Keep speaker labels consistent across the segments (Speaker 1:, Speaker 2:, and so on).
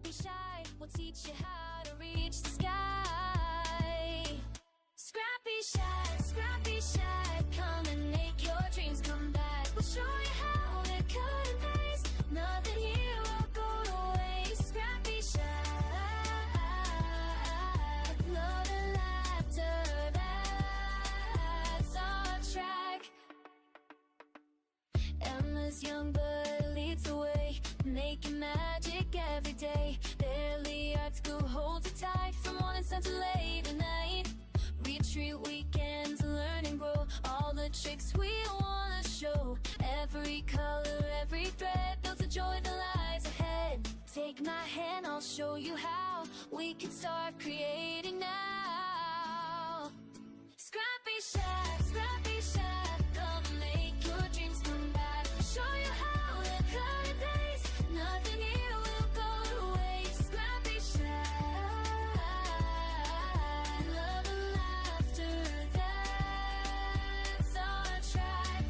Speaker 1: Don't be shy, we'll teach you how to reach the sky. ScrappyShak, ScrappyShak, come and make your dreams come back. We'll show you how to cut and paste, nothing here will go to waste. ScrappyShak, love and laughter, that's our track. Emma's young but leads the way, making magic every day. Barely art school holds her tight, from morning sun to late at night. Retreat weekends, learn and grow, all the tricks we wanna show. Every color, every thread, builds a joy that lies ahead. Take my hand, I'll show you how we can start creating now. ScrappyShak, ScrappyShak, come and make your dreams come back. We'll show you how to cut and paste, nothing here will go to waste. ScrappyShak, love and laughter, that's our track.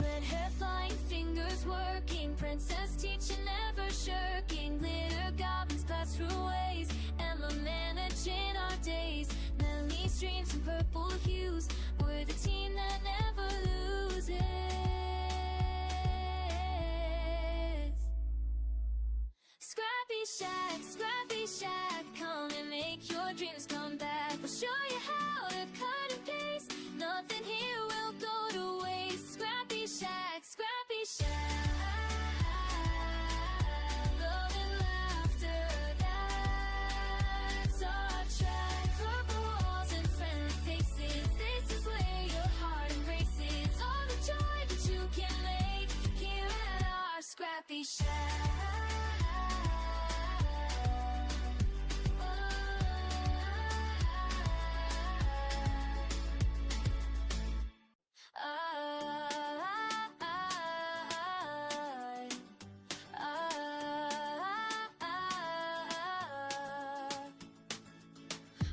Speaker 1: Red hair flying, fingers working, princess teaching, never shirking. Glitter goblins pass through ways, Emma managing our days. Melanie streams in purple hues, we're the team that never loses. ScrappyShak, ScrappyShak, come and make your dreams come back. We'll show you how to cut and paste, nothing here will go to waste. ScrappyShak, ScrappyShak, love and laughter, that's our track. Purple walls and friendly faces, this is where your heart embraces. All the joy that you can make here at our ScrappyShak.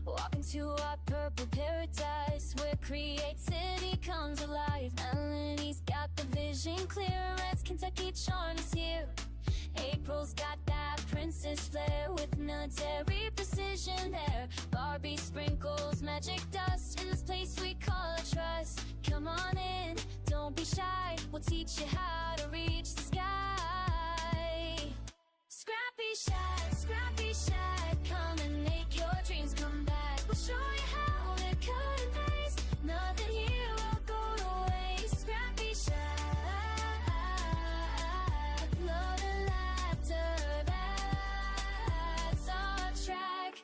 Speaker 1: Walk into our purple paradise, where creativity comes alive. Melanie's got the vision clear, Red's Kentucky charm is here. April's got that princess flair, with military precision there. Barbie sprinkles magic dust in this place we call a trust. Come on in, don't be shy, we'll teach you how to reach the sky. ScrappyShak, ScrappyShak, come and make your dreams come back. We'll show you how to cut and paste, nothing here will go to waste. ScrappyShak, love and laughter, that's our track.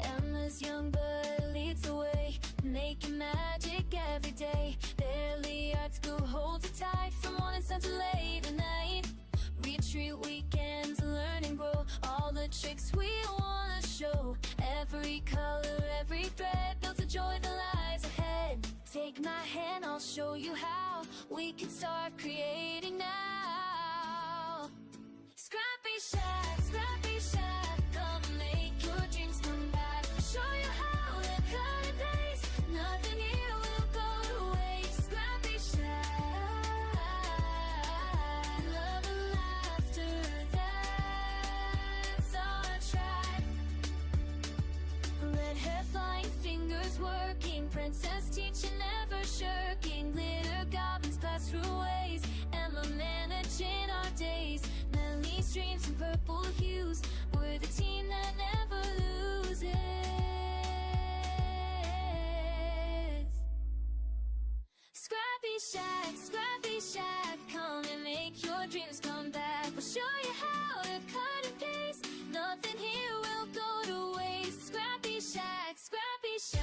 Speaker 1: Emma's young but leads the way, making magic every day. Barely art school holds her tight, from morning sun to late at night. Retreat weekends, learn and grow, all the tricks we wanna show. Every color, every thread, builds a joy that lies ahead. Take my hand, I'll show you how we can start creating now. ScrappyShak, ScrappyShak, come and make your dreams come back. We'll show you how to cut and paste, nothing here will go to waste. ScrappyShak, love and laughter, that's our track. Red hair flying, fingers working, princess teaching, never shirking. Glitter goblins pass through ways, Emma managing our days. Melanie streams in purple hues, we're the team that never loses. ScrappyShak, ScrappyShak, come and make your dreams come back. We'll show you how to cut and paste, nothing here will go to waste. ScrappyShak, ScrappyShak,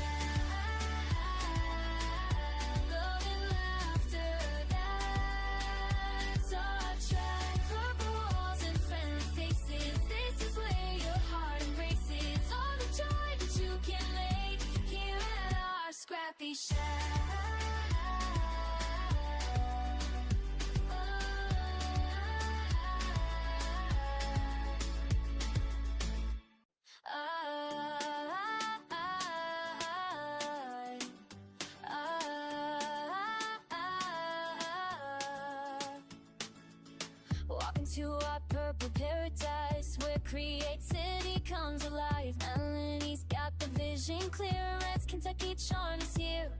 Speaker 1: love and laughter, that's our track. Purple walls and friendly faces, this is where your heart embraces. All the joy that you can make here at our ScrappyShak. to our purple paradise where creativity comes alive. Melanie's got the vision clear, Red's Kentucky charm is here.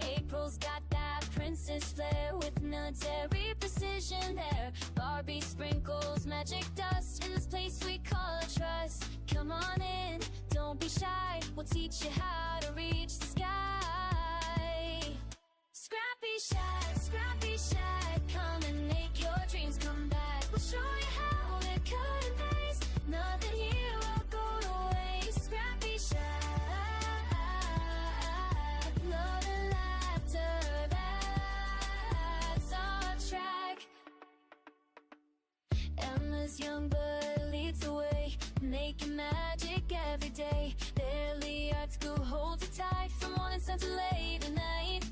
Speaker 1: April's got that princess flair with military precision there. Barbie sprinkles magic dust in this place we call a trust. Come on in, don't be shy, we'll teach you how to reach the sky. ScrappyShak, come and make your dreams come back. We'll show you how to cut and paste, nothing here will go to waste. ScrappyShak, love and laughter, that's our track. Emma's young but leads the way, making magic every day. Barely art school holds it tight from morning sun to late at night.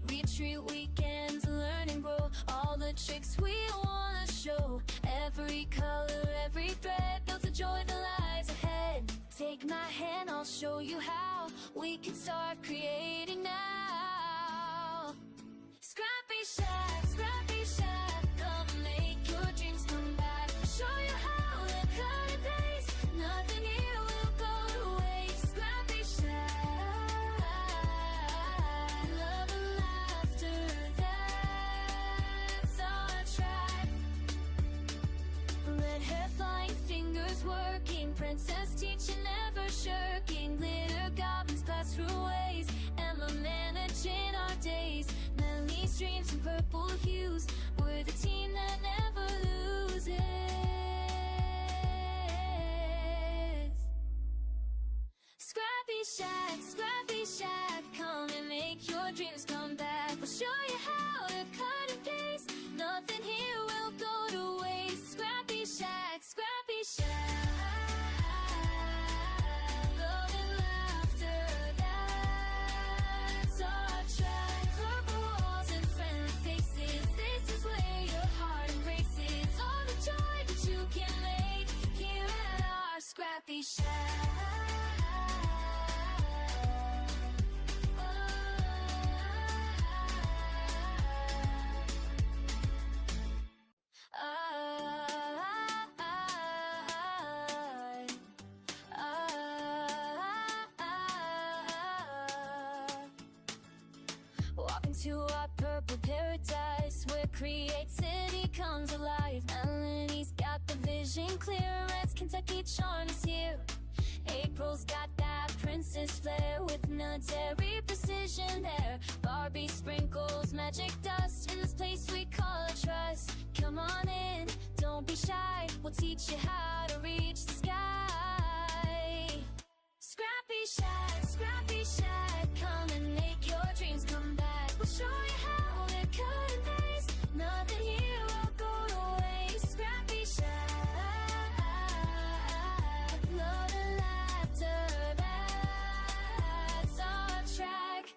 Speaker 1: Retreat weekends, learn and grow all the tricks we wanna show. Every color, every thread builds a joy that lies ahead. Take my hand, I'll show you how we can start creating now. ScrappyShak, come and make your dreams come back. We'll show you how to cut and paste, nothing here will go to waste. ScrappyShak, love and laughter, that's our track. Red hair flying, fingers working, princess teaching, never shirking. Glitter goblins pass through ways, Emma managing our days. Melanie's dreams in purple hues, we're the team that never loses. ScrappyShak, come and make your dreams come back. We'll show you how to cut and paste, nothing here will go to waste. ScrappyShak, love and laughter, that's our track. Purple walls and friendly faces, this is where your heart embraces all the joy that you can make here at our ScrappyShak. Walking to our purple paradise where creativity comes alive. Melanie's got the vision clear, Red's Kentucky charm is here. April's got that princess flair with military precision there. Barbie sprinkles magic dust in this place we call a trust. Come on in, don't be shy, we'll teach you how to reach the sky. ScrappyShak, come and make your dreams come back. We'll show you how to cut and paste, nothing here will go to waste. ScrappyShak, love and laughter, that's our track.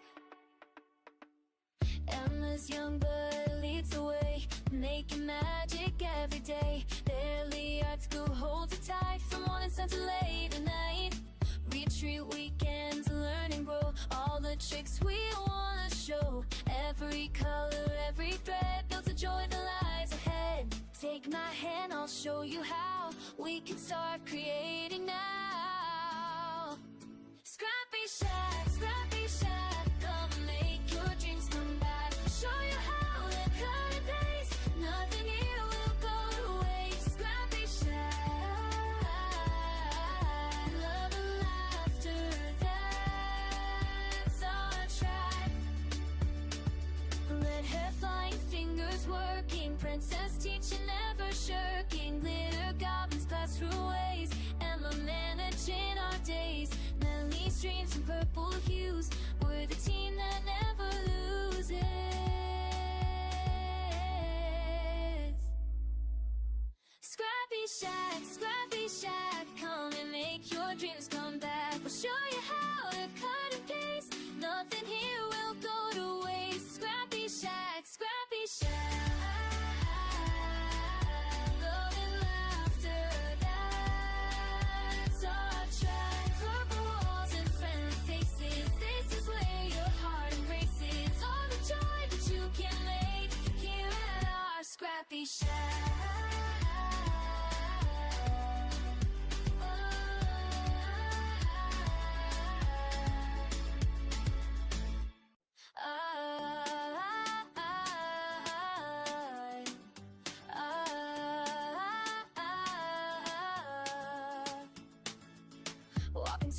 Speaker 1: Emma's young but leads the way, making magic every day. Barely art school holds it tight from morning sun to late at night. Retreat weekends, learn and grow all the tricks we wanna show. Every color, every thread builds a joy that lies ahead. Take my hand, I'll show you how we can start creating now. ScrappyShak, come and make your dreams come back. We'll show you how to cut and paste, nothing here will go to waste. ScrappyShak, love and laughter, that's our track. Red hair flying, fingers working, princess teaching, never shirking. Glitter goblins pass through ways, Emma managing our days. Melanie's dreams in purple hues, we're the team that never loses. ScrappyShak, come and make your dreams come back. We'll show you how to cut and paste, nothing here will go to waste. ScrappyShak, love and laughter, that's our track. Purple walls and friendly faces,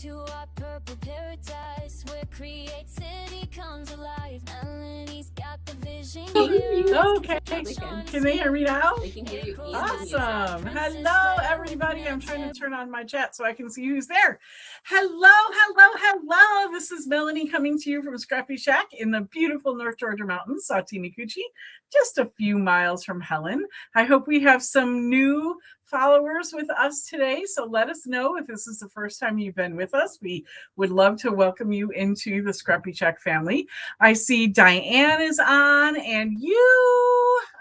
Speaker 1: to our purple paradise where creativity comes alive. Melanie's got the vision clear.
Speaker 2: Okay, can they hear me now?
Speaker 3: They can hear you.
Speaker 2: Awesome. Hello, everybody. I'm trying to turn on my chat so I can see who's there. Hello. This is Melanie coming to you from ScrappyShak in the beautiful North Georgia mountains, Sautini-Cucci, just a few miles from Helen. I hope we have some new followers with us today. So let us know if this is the first time you've been with us. We would love to welcome you into the ScrappyShak family. I see Diane is on, and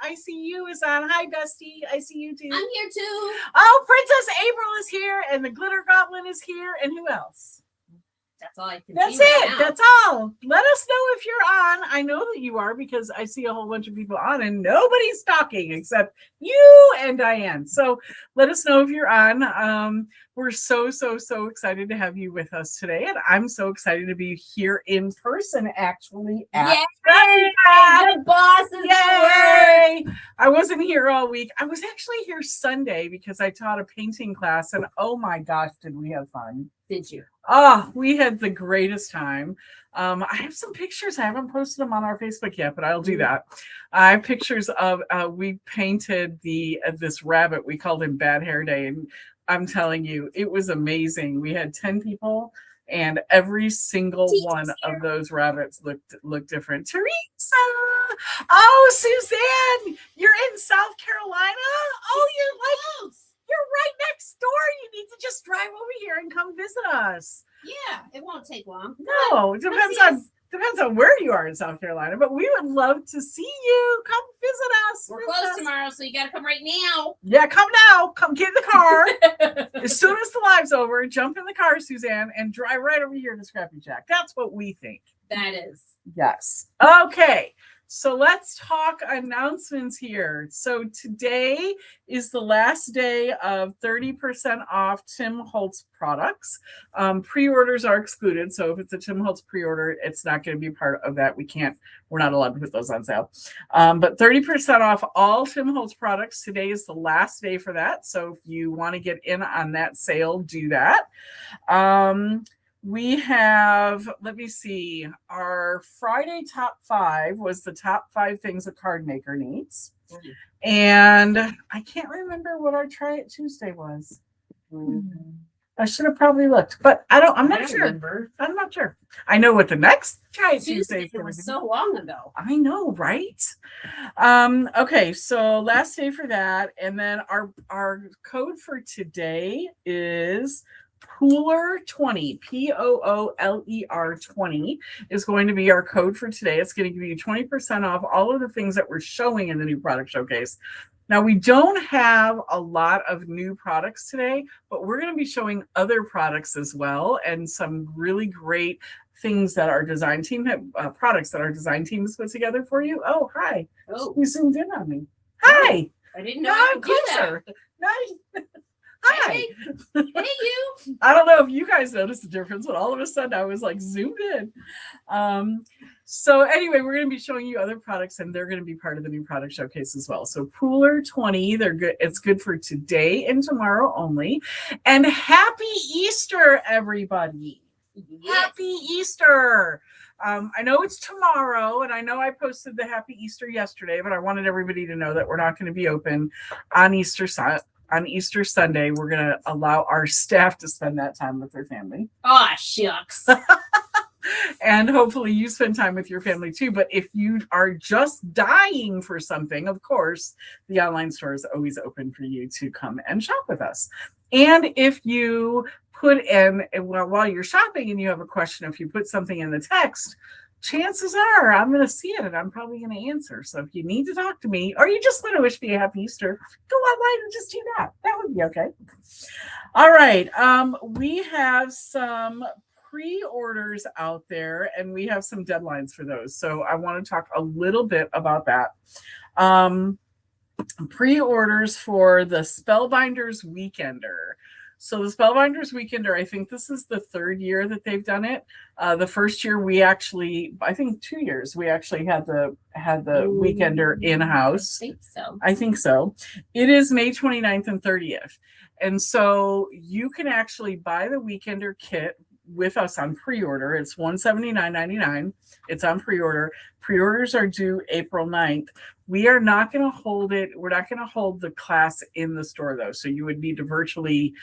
Speaker 2: I see you is on. Hi, bestie. I see you too.
Speaker 3: I'm here too.
Speaker 2: Oh, Princess April is here, and the Glitter Goblin is here, and who else?
Speaker 3: That's all I can
Speaker 2: That's
Speaker 3: see right
Speaker 2: it.
Speaker 3: now.
Speaker 2: That's all. Let us know if you're on. I know that you are because I see a whole bunch of people on and nobody's talking except you and Diane. So let us know if you're on. We're so excited to have you with us today. And I'm so excited to be here in person, actually.
Speaker 3: Yay! The boss is
Speaker 2: Yay! I wasn't here all week. I was actually here Sunday because I taught a painting class. And oh my gosh, did we have fun.
Speaker 3: Did you?
Speaker 2: Oh, we had the greatest time. I have some pictures. I haven't posted them on our Facebook yet, but I'll do that. I have pictures of we painted this rabbit. We called him Bad Hair Day, and I'm telling you, it was amazing. We had 10 people, and every single one of those rabbits looked different. Teresa, oh Suzanne, you're in South Carolina. Oh, you're right next door. You need to just drive over here and come visit us.
Speaker 3: Yeah, it won't take long.
Speaker 2: No, it depends on where you are in South Carolina, but we would love to see you. Come visit us.
Speaker 3: We're closed tomorrow, so you got to come right now.
Speaker 2: Yeah, come now. Come get in the car. As soon as the live's over, jump in the car, Suzanne, and drive right over here to ScrappyShak. That's what we think.
Speaker 3: That is.
Speaker 2: Yes. Okay. So let's talk announcements here. So today is the last day of 30% off Tim Holtz products. Pre-orders are excluded. So if it's a Tim Holtz pre-order, it's not going to be part of that. We're not allowed to put those on sale. But 30% off all Tim Holtz products. Today is the last day for that. So if you want to get in on that sale, do that. We have, let me see, our Friday top 5 was the top 5 things a card maker needs. And I can't remember what our Try It Tuesday was. I should have probably looked, but I'm not sure. Remember. I'm not sure. I know what the next Try It Tuesday
Speaker 3: was so long ago.
Speaker 2: I know, right? Okay, so last day for that. And then our code for today is Pooler20, Pooler 20 is going to be our code for today. It's going to give you 20% off all of the things that we're showing in the new product showcase. Now, we don't have a lot of new products today, but we're going to be showing other products as well and some really great things that our design team products that our design team has put together for you. Oh, hi.
Speaker 3: Oh,
Speaker 2: you zoomed in on me. Hi.
Speaker 3: I didn't know I could do that.
Speaker 2: Nice. Hi.
Speaker 3: Hey, you.
Speaker 2: I don't know if you guys noticed the difference, but all of a sudden I was like zoomed in. So anyway, we're going to be showing you other products, and they're going to be part of the new product showcase as well. So Pooler20, they're good. It's good for today and tomorrow only. And happy Easter, everybody. Yes. Happy Easter. I know it's tomorrow, and I know I posted the Happy Easter yesterday, but I wanted everybody to know that we're not going to be open on Easter Sunday. We're going to allow our staff to spend that time with their family.
Speaker 3: Oh, shucks.
Speaker 2: And hopefully you spend time with your family too. But if you are just dying for something, of course, the online store is always open for you to come and shop with us. And if you put in, while you're shopping and you have a question, if you put something in the text, chances are I'm going to see it and I'm probably going to answer. So if you need to talk to me or you just want to wish me a happy Easter, go online and just do that. That would be okay. All right. We have some pre-orders out there and we have some deadlines for those. So I want to talk a little bit about that. Pre-orders for the Spellbinders Weekender. So the Spellbinders Weekender, I think this is the third year that they've done it. The first year we actually, I think 2 years, we actually had the Weekender in-house. I think so. It is May 29th and 30th. And so you can actually buy the Weekender kit with us on pre-order. It's $179.99. It's on pre-order. Pre-orders are due April 9th. We are not going to hold it. We're not going to hold the class in the store, though. So you would need to virtually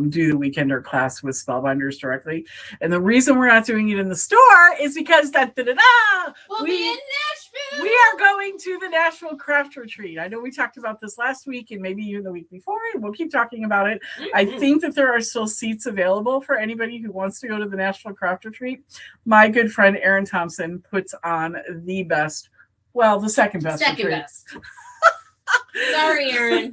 Speaker 2: do the weekender class with Spellbinders directly. And the reason we're not doing it in the store is because
Speaker 3: We'll be in Nashville.
Speaker 2: we are going to the Nashville Craft Retreat. I know we talked about this last week and maybe even the week before, and we'll keep talking about it. I think that there are still seats available for anybody who wants to go to the Nashville Craft Retreat. My good friend Erin Thompson puts on the best, well, the second best.
Speaker 3: Second
Speaker 2: retreat.
Speaker 3: best. Sorry, Erin.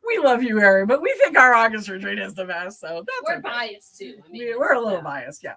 Speaker 2: We love you, Erin, but we think our August retreat is the best. So that's
Speaker 3: We're
Speaker 2: okay.
Speaker 3: biased too. I mean,
Speaker 2: We're a little biased, yeah.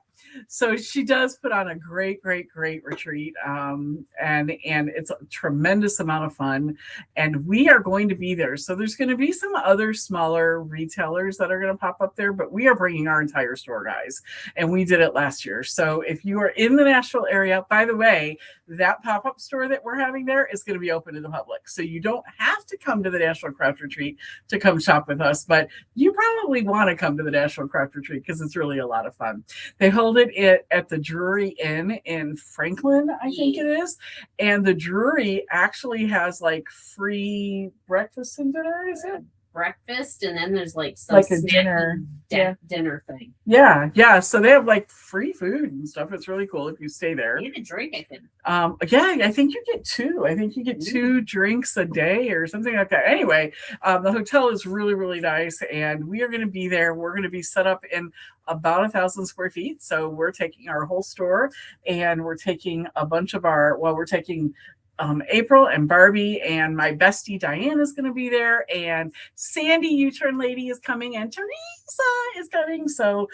Speaker 2: So she does put on a great retreat, and it's a tremendous amount of fun. And we are going to be there. So there's going to be some other smaller retailers that are going to pop up there, but we are bringing our entire store, guys. And we did it last year. So if you are in the Nashville area, by the way, that pop-up store that we're having there is going to be open to the public. So you don't have to come to the Nashville Craft Retreat to come shop with us, but you probably want to come to the Nashville Craft Retreat because it's really a lot of fun. They hold it at the Drury Inn in Franklin, I think it is. And the Drury actually has like free breakfast and dinner, is it?
Speaker 3: breakfast, and then there's like some
Speaker 2: Like a
Speaker 3: snack
Speaker 2: dinner.
Speaker 3: dinner thing.
Speaker 2: Yeah. So they have like free food and stuff. It's really cool if you stay there.
Speaker 3: And a drink, I think.
Speaker 2: Yeah, I think you get two. I think you get 2 drinks a day or something like that. Anyway, the hotel is really nice, and we are going to be there. We're going to be set up in about 1,000 square feet. So we're taking our whole store, and we're taking a bunch of we're taking April and Barbie, and my bestie Diane is going to be there, and Sandy U-Turn Lady is coming, and Teresa is coming. So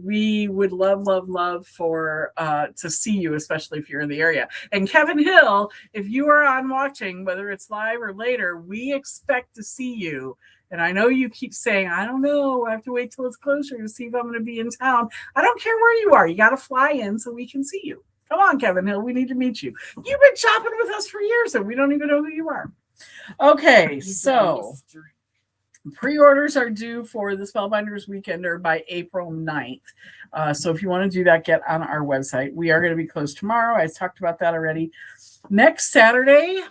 Speaker 2: we would love for to see you, especially if you're in the area. And Kevin Hill, if you are on watching, whether it's live or later, we expect to see you. And I know you keep saying, I don't know, I have to wait till it's closer to see if I'm going to be in town. I don't care where you are. You got to fly in so we can see you. Come on, Kevin Hill, we need to meet you. You've been shopping with us for years and we don't even know who you are. Okay, so pre-orders are due for the Spellbinders Weekender by April 9th. So if you want to do that, get on our website. We are going to be closed tomorrow. I talked about that already. Next Saturday,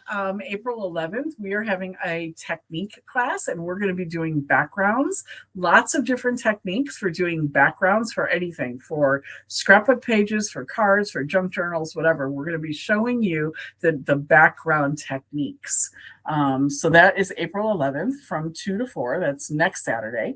Speaker 2: April 11th, we are having a technique class, and we're going to be doing backgrounds. Lots of different techniques for doing backgrounds for anything, for scrapbook pages, for cards, for junk journals, whatever. We're going to be showing you the background techniques. So that is April 11th from 2 to 4. That's next Saturday.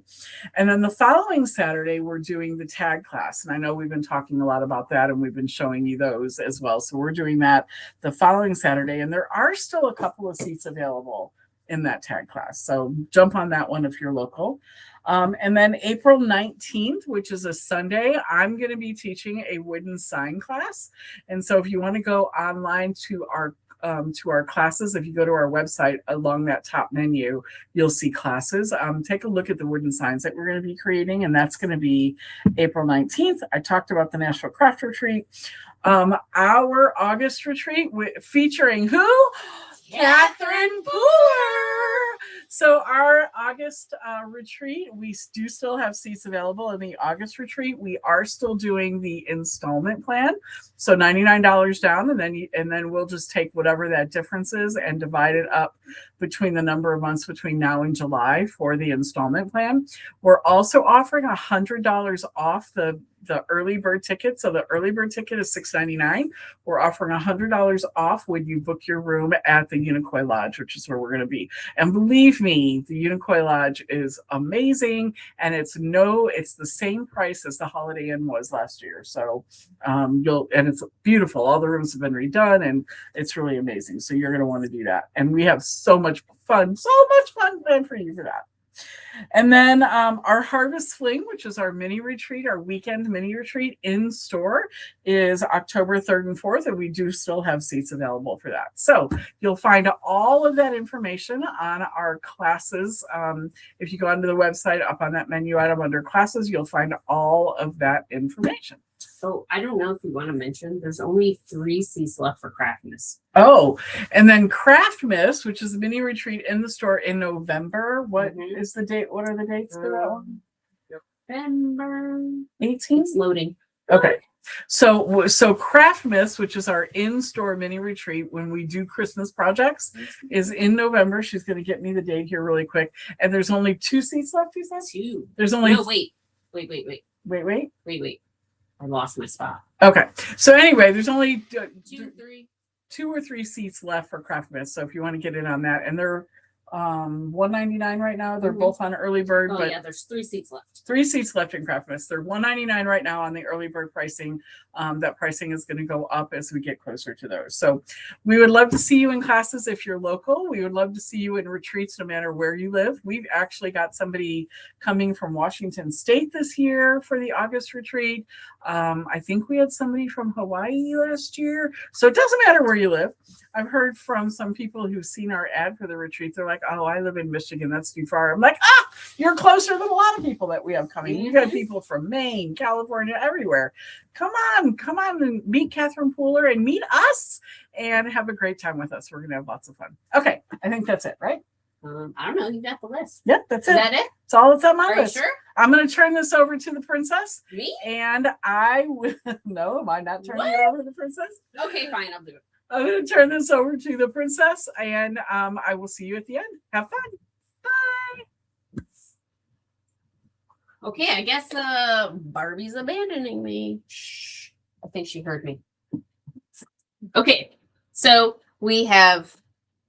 Speaker 2: And then the following Saturday, we're doing the tag class. And I know we've been talking a lot about that, and we've been showing you those as well. So we're doing that the following Saturday, and there are still a couple of seats available in that tag class. So jump on that one if you're local. And then April 19th, which is a Sunday, I'm going to be teaching a wooden sign class. And so if you want to go online to our classes, if you go to our website, along that top menu, you'll see classes. Take a look at the wooden signs that we're going to be creating, and that's going to be April 19th. I talked about the Nashville Craft Retreat. Our August retreat featuring who? Catherine Pooler. So our August retreat, we do still have seats available in the August retreat. We are still doing the installment plan. So $99 down, and then we'll just take whatever that difference is and divide it up between the number of months between now and July for the installment plan. We're also offering $100 off the early bird ticket. So the early bird ticket is $6.99. We're offering $100 off when you book your room at the Unicoi Lodge, which is where we're going to be. And believe me, the Unicoi Lodge is amazing, and it's the same price as the Holiday Inn was last year. So and it's beautiful. All the rooms have been redone, and it's really amazing. So you're going to want to do that. And we have so much fun planned for you for that. And then our Harvest Fling, which is our mini retreat, our weekend mini retreat in store, is October 3rd and 4th, and we do still have seats available for that. So you'll find all of that information on our classes. If you go onto the website, up on that menu item under classes, you'll find all of that information.
Speaker 3: So I don't know if you want to mention, there's only 3 seats left for Craftmas.
Speaker 2: Oh, and then Craftmas, which is a mini retreat in the store in November. What is the date? What are the dates for that one?
Speaker 3: November.
Speaker 2: 18?
Speaker 3: It's loading.
Speaker 2: Okay. So Craft Myths, which is our in-store mini retreat when we do Christmas projects, is in November. She's going to get me the date here really quick. And there's only 2 seats left, you said?
Speaker 3: 2.
Speaker 2: There's only
Speaker 3: No, wait.
Speaker 2: Wait.
Speaker 3: I lost my spot.
Speaker 2: Okay. So anyway, there's only
Speaker 3: 2, 3.
Speaker 2: 2 or 3 seats left for Craft Myths. So if you want to get in on that, and they're $199 right now. They're both on early bird.
Speaker 3: Oh
Speaker 2: but
Speaker 3: yeah, there's 3 seats left.
Speaker 2: 3 seats left in Craft Myths. They're $199 right now on the early bird pricing. That pricing is going to go up as we get closer to those. So we would love to see you in classes if you're local. We would love to see you in retreats no matter where you live. We've actually got somebody coming from Washington State this year for the August retreat. I think we had somebody from Hawaii last year. So it doesn't matter where you live. I've heard from some people who've seen our ad for the retreat. They're like, oh, I live in Michigan. That's too far. I'm like, you're closer than a lot of people that we have coming. We've got people from Maine, California, everywhere. Come on and meet Catherine Pooler and meet us and have a great time with us. We're going to have lots of fun. Okay. I think that's it, right?
Speaker 3: I don't know. You got the list.
Speaker 2: Yep, that's it.
Speaker 3: Is that it?
Speaker 2: That's all that's on my
Speaker 3: Are you
Speaker 2: list.
Speaker 3: sure?
Speaker 2: I'm going to turn this over to the princess.
Speaker 3: Me?
Speaker 2: And I will. No, am I not turning it over to the princess?
Speaker 3: Okay, fine. I'll do it.
Speaker 2: I'm going to turn this over to the princess, and I will see you at the end. Have fun. Bye.
Speaker 3: Okay, I guess Barbie's abandoning me. Shh. I think she heard me. Okay, so we have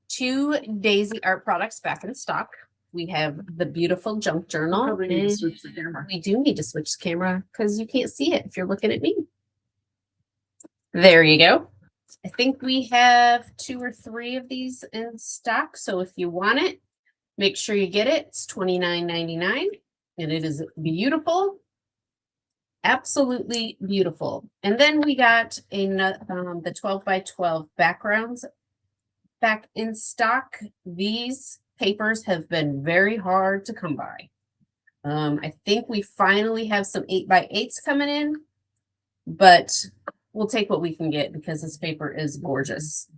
Speaker 3: 2 Daisy art products back in stock. We have the beautiful junk journal.
Speaker 2: Probably need to switch the camera.
Speaker 3: We do need to switch the camera because you can't see it if you're looking at me. There you go. I think we have 2 or 3 of these in stock. So if you want it, make sure you get it. It's $29.99 and it is beautiful. Absolutely beautiful. And then we got the 12 by 12 backgrounds back in stock. These papers have been very hard to come by. I think we finally have some 8 by 8s coming in, but we'll take what we can get because this paper is gorgeous.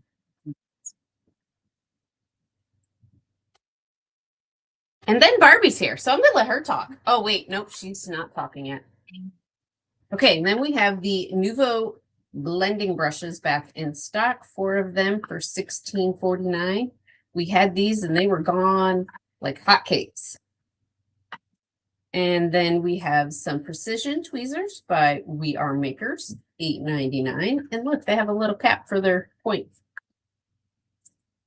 Speaker 3: And then Barbie's here, so I'm gonna let her talk. Oh wait, nope, she's not talking yet. Okay, and then we have the Nuvo blending brushes back in stock, 4 of them for $16.49. We had these and they were gone like hotcakes. And then we have some precision tweezers by We Are Makers, $8.99. And look, they have a little cap for their point.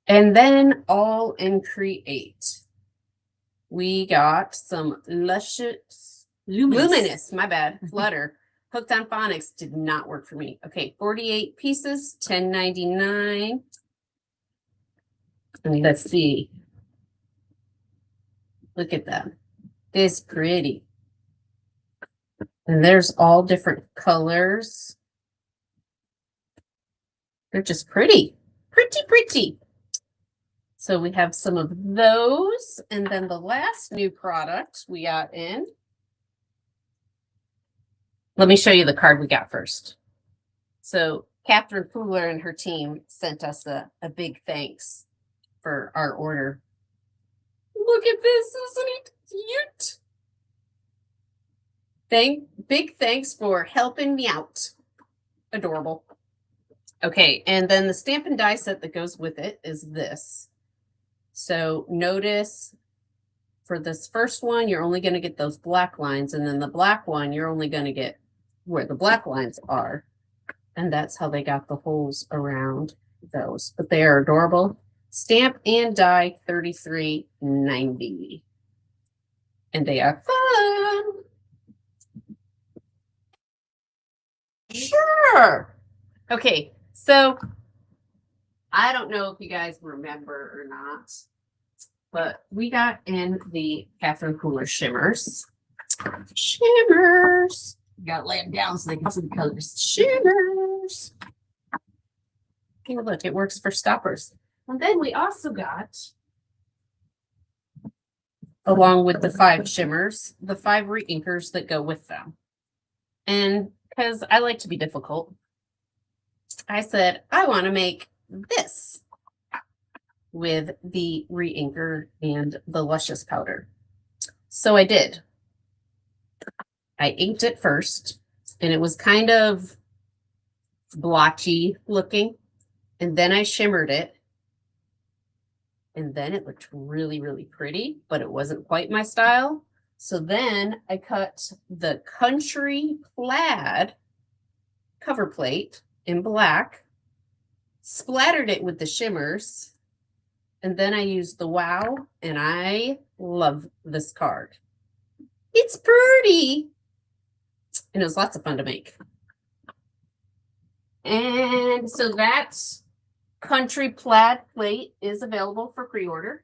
Speaker 3: And then all in Create. We got some luscious, luminous, my bad, Flutter. Hooked on Phonics did not work for me. Okay, 48 pieces, $10.99. And let's see. Look at that. It's pretty. And there's all different colors. They're just pretty. Pretty. So we have some of those. And then the last new product we got in. Let me show you the card we got first. So Catherine Pooler and her team sent us a big thanks for our order. Look at this, isn't it cute? Big thanks for helping me out. Adorable. Okay, and then the stamp and die set that goes with it is this. So notice for this first one, you're only going to get those black lines, and then the black one, you're only going to get where the black lines are. And that's how they got the holes around those. But they are adorable. Stamp and die, $33.90. And they are fun. Sure. Okay, so I don't know if you guys remember or not, but we got in the Catherine Pooler shimmers. Shimmers. Got to lay them down so they can see the colors. Shimmers. Okay, look, it works for stoppers. And then we also got, along with the 5 shimmers, the 5 reinkers that go with them. And because I like to be difficult, I said, I want to make this with the reinker and the luscious powder. So I did. I inked it first, and it was kind of blotchy looking. And then I shimmered it. And then it looked really, really pretty, but it wasn't quite my style. So then I cut the Country Plaid cover plate in black, splattered it with the shimmers, and then I used the Wow, and I love this card. It's pretty, and it was lots of fun to make. And so that's Country Plaid plate is available for pre-order.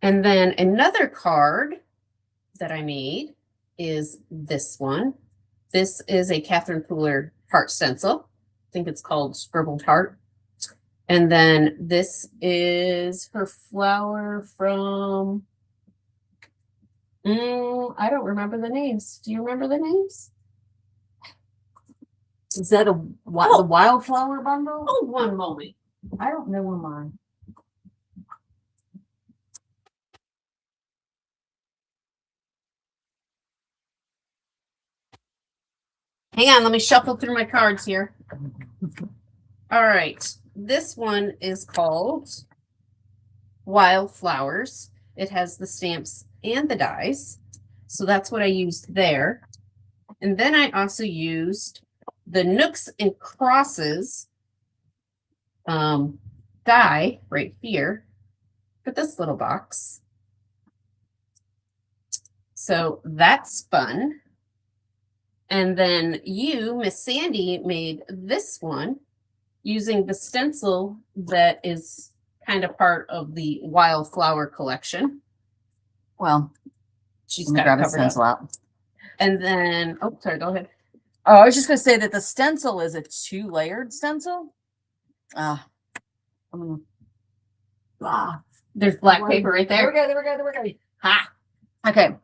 Speaker 3: And then another card that I made is this one. This is a Catherine Pooler heart stencil. I think it's called Scribbled Heart. And then this is her flower from, I don't remember the names. Do you remember the names?
Speaker 4: Is that the wildflower bundle?
Speaker 3: Oh, one moment.
Speaker 4: I don't know where mine.
Speaker 3: Hang on, let me shuffle through my cards here. All right. This one is called Wildflowers. It has the stamps and the dies. So that's what I used there. And then I also used the Nooks and Crosses die right here for this little box. So that's fun. And then you, Miss Sandy, made this one using the stencil that is kind of part of the Wildflower collection.
Speaker 4: Well,
Speaker 3: She's
Speaker 4: let me
Speaker 3: got
Speaker 4: grab
Speaker 3: it
Speaker 4: a
Speaker 3: covered up.
Speaker 4: stencil out.
Speaker 3: And then, oh, sorry, go ahead.
Speaker 4: Oh, I was just going to say that the stencil is a 2-layered stencil.
Speaker 3: There's black paper right
Speaker 4: There we
Speaker 3: there.
Speaker 4: go. There we go. There we go.
Speaker 3: Ha!
Speaker 4: Okay.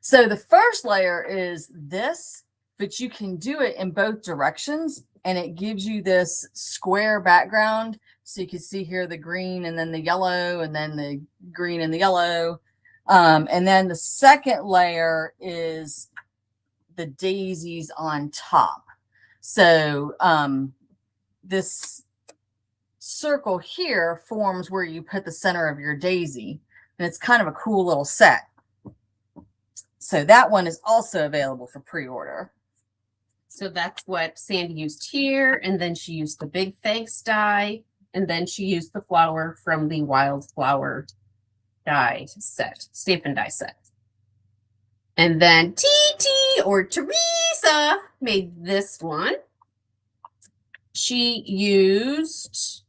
Speaker 4: So the first layer is this, but you can do it in both directions, and it gives you this square background. So you can see here the green and then the yellow and then the green and the yellow. And then the second layer is the daisies on top. So this circle here forms where you put the center of your daisy, and it's kind of a cool little set. So that one is also available for pre-order.
Speaker 3: So that's what Sandy used here. And then she used the Big Thanks die. And then she used the flower from the Wildflower die set, stamp and die set. And then TT or Teresa made this one. She used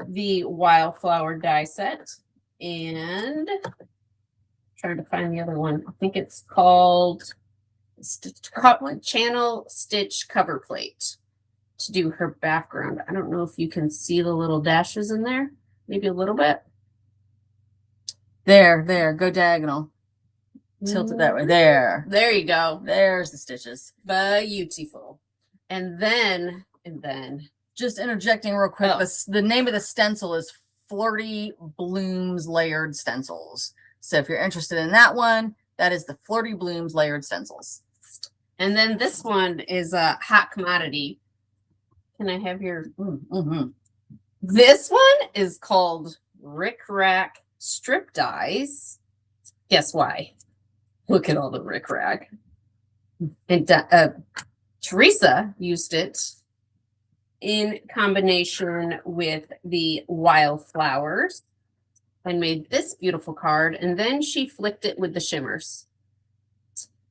Speaker 3: the Wildflower die set and trying to find the other one. I think it's called Channel Stitch Cover Plate to do her background. I don't know if you can see the little dashes in there. Maybe a little bit.
Speaker 4: There, go diagonal. Tilt it that way. There.
Speaker 3: There you go.
Speaker 4: There's the stitches.
Speaker 3: Beautiful. And then
Speaker 4: Just interjecting real quick.
Speaker 3: Oh.
Speaker 4: The name of the stencil is Flirty Blooms Layered Stencils. So if you're interested in that one, that is the Flirty Blooms Layered Stencils.
Speaker 3: and then this one is a hot commodity. Can I have your
Speaker 4: Mm-hmm.
Speaker 3: This one is called Rick Rack Strip Dies. Guess why? Look at all the Rick Rack. And Teresa used it in combination with the Wildflowers and made this beautiful card. And then she flicked it with the shimmers.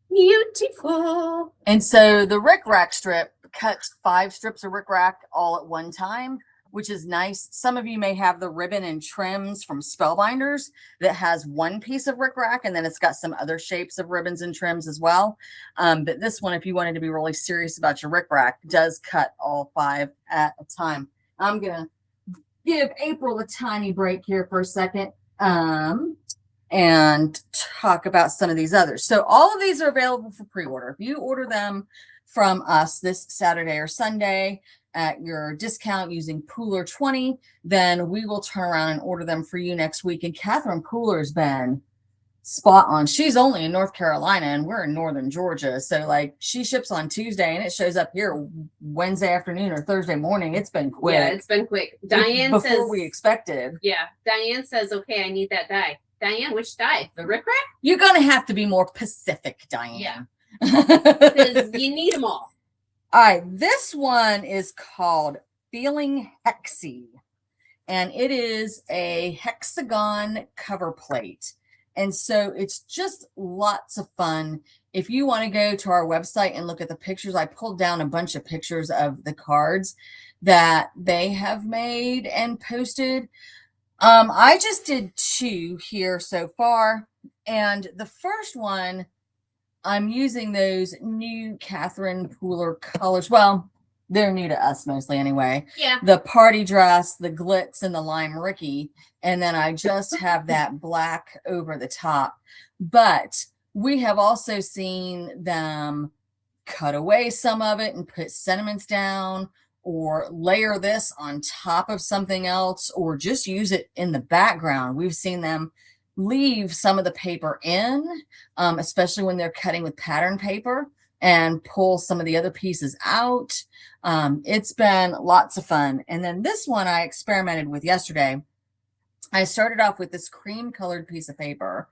Speaker 3: Beautiful.
Speaker 4: And so the Rick Rack strip cuts 5 strips of Rick Rack all at one time, which is nice. Some of you may have the ribbon and trims from Spellbinders that has one piece of Rick Rack, and then it's got some other shapes of ribbons and trims as well. But this one, if you wanted to be really serious about your Rick Rack, does cut all 5 at a time. I'm going to give April a tiny break here for a second and talk about some of these others. So all of these are available for pre-order. If you order them from us this Saturday or Sunday at your discount using Pooler 20, then we will turn around and order them for you next week. And Catherine Pooler's been spot on. She's only in North Carolina and we're in northern Georgia. So like she ships on Tuesday and it shows up here Wednesday afternoon or Thursday morning. It's been quick.
Speaker 3: Yeah, it's been quick. Diane
Speaker 4: before
Speaker 3: says
Speaker 4: we expected.
Speaker 3: Yeah, Diane says, okay, I need that dye. Diane, which dye? The Rick Rack?
Speaker 4: You're gonna have to be more Pacific, Diane.
Speaker 3: Yeah. Because you need them all.
Speaker 4: All right, this one is called Feeling Hexy, and it is a hexagon cover plate. And so it's just lots of fun. If you want to go to our website and look at the pictures, I pulled down a bunch of pictures of the cards that they have made and posted. I just did 2 here so far. And the first one, I'm using those new Catherine Pooler colors. Well, they're new to us mostly anyway.
Speaker 3: Yeah.
Speaker 4: The party dress, the glitz, and the lime Ricky. And then I just have that black over the top. But we have also seen them cut away some of it and put sentiments down, or layer this on top of something else, or just use it in the background. We've seen them leave some of the paper in, especially when they're cutting with pattern paper, and pull some of the other pieces out. It's been lots of fun. And then this one I experimented with yesterday. I started off with this cream colored piece of paper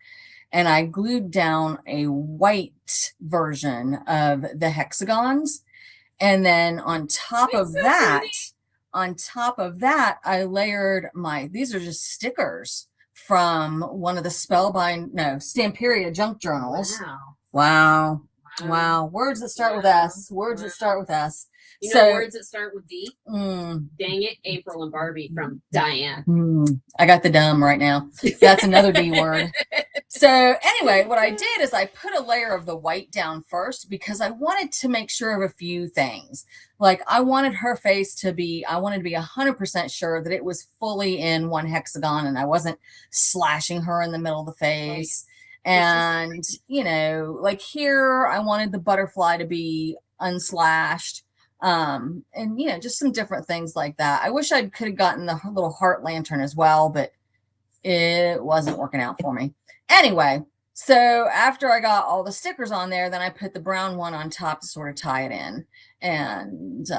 Speaker 4: and I glued down a white version of the hexagons. And then on top of that, I layered these are just stickers from one of the Stamperia junk journals. Wow. Words that start with S. Words that start with S.
Speaker 3: You know, words that start with D? Dang it, April and Barbie from Diane.
Speaker 4: I got the dumb right now. That's another D word. So anyway, what I did is I put a layer of the white down first because I wanted to make sure of a few things. Like I wanted her face to be 100% sure that it was fully in one hexagon and I wasn't slashing her in the middle of the face. Right. And, you know, like here, I wanted the butterfly to be unslashed. And, you know, just some different things like that. I wish I could have gotten the little heart lantern as well, but it wasn't working out for me. Anyway, so after I got all the stickers on there, then I put the brown one on top to sort of tie it in. And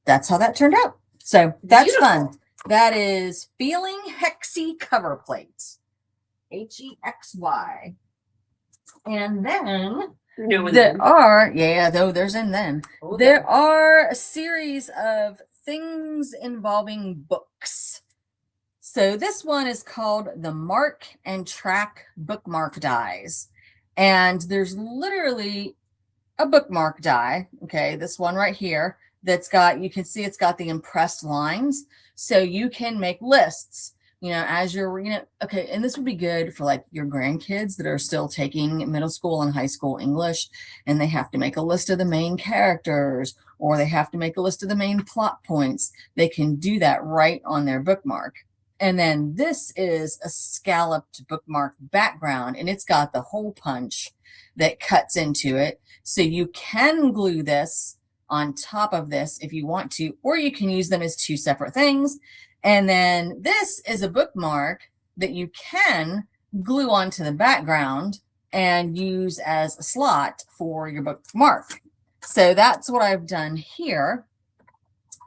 Speaker 4: that's how that turned out. So that's beautiful. Fun. That is Feeling Hexy cover plate. Hexy. And then there are a series of things involving books. So this one is called the Mark and Track bookmark dies. And there's literally a bookmark die. Okay, this one right here that's got, you can see it's got the impressed lines. So you can make lists, you know, as you're, you know, okay. And this would be good for like your grandkids that are still taking middle school and high school English, and they have to make a list of the main characters, or they have to make a list of the main plot points. They can do that right on their bookmark. And then this is a scalloped bookmark background, and it's got the hole punch that cuts into it. So you can glue this on top of this if you want to, or you can use them as 2 separate things. And then this is a bookmark that you can glue onto the background and use as a slot for your bookmark. So that's what I've done here